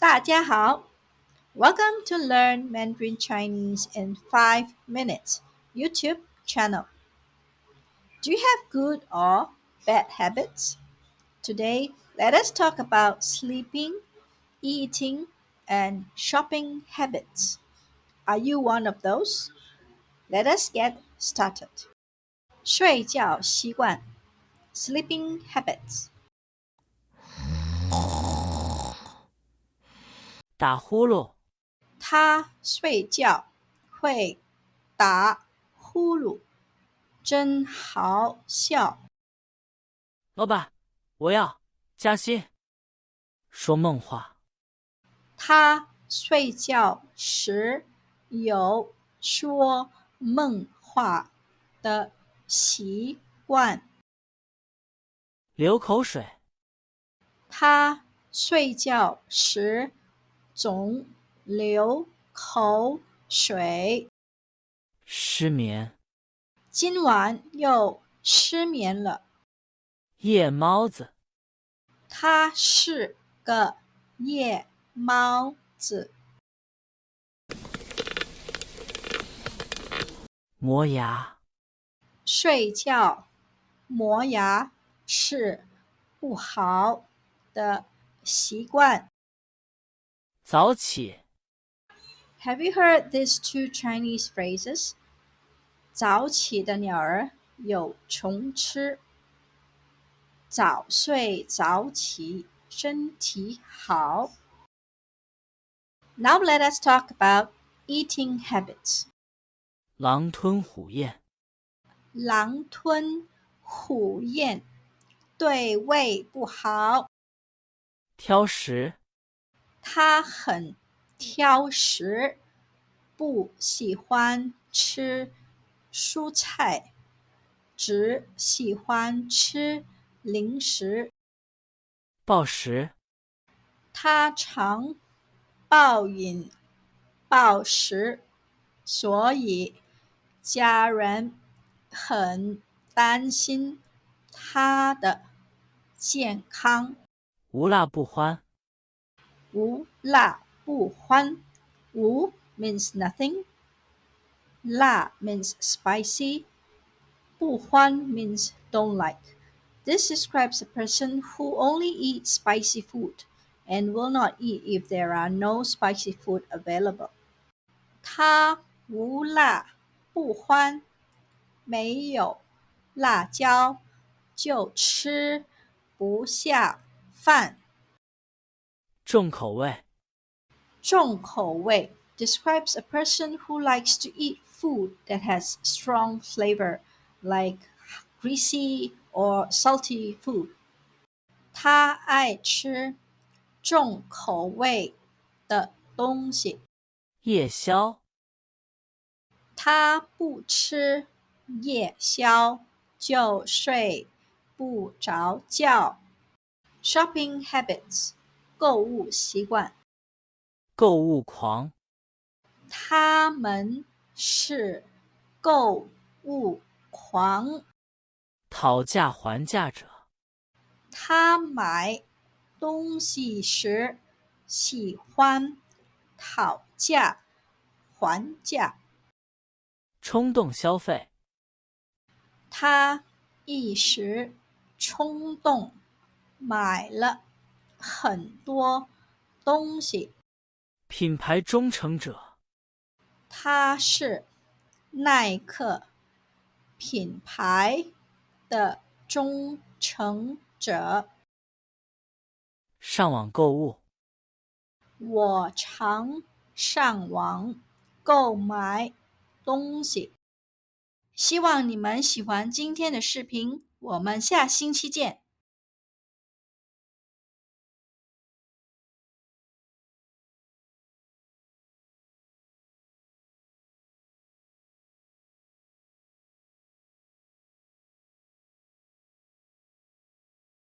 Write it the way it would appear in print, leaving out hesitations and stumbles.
大家好 Welcome to Learn Mandarin Chinese in 5 minutes YouTube channel. Do you have good or bad habits? Today, let us talk about sleeping, eating, and shopping habits. Are you one of those? Let us get started. 睡觉习惯 sleeping habits. 打呼噜，他睡觉会打呼噜，真好笑。老板，我要加薪。说梦话，他睡觉时有说梦话的习惯。流口水，他睡觉时总流口水。失眠，今晚又失眠了。夜猫子，他是个夜猫子。磨牙，睡觉磨牙是不好的习惯。早起， Have you heard these two Chinese phrases? 早起的鸟儿有虫吃，早睡早起身体好。Now let us talk about eating habits. 狼吞虎咽，狼吞虎咽对胃不好。挑食，他很挑食，不喜欢吃蔬菜，只喜欢吃零食。暴食，他常暴饮暴食，所以家人很担心他的健康。无辣不欢，无辣不欢。无 means nothing. 辣 means spicy. 不欢 means don't like. This describes a person who only eats spicy food and will not eat if there are no spicy food available. 他无辣不欢，没有辣椒就吃不下饭。重口味，重口味 describes a person who likes to eat food that has strong flavor, like greasy or salty food. 他爱吃重口味的东西。夜宵，他不吃夜宵就睡不着觉。Shopping habits 购物习惯。购物狂，他们是购物狂。讨价还价者，他买东西时喜欢讨价还价。冲动消费，他一时冲动买了很多东西。品牌忠诚者，他是耐克品牌的忠诚者。上网购物，我常上网购买东西。希望你们喜欢今天的视频，我们下星期见。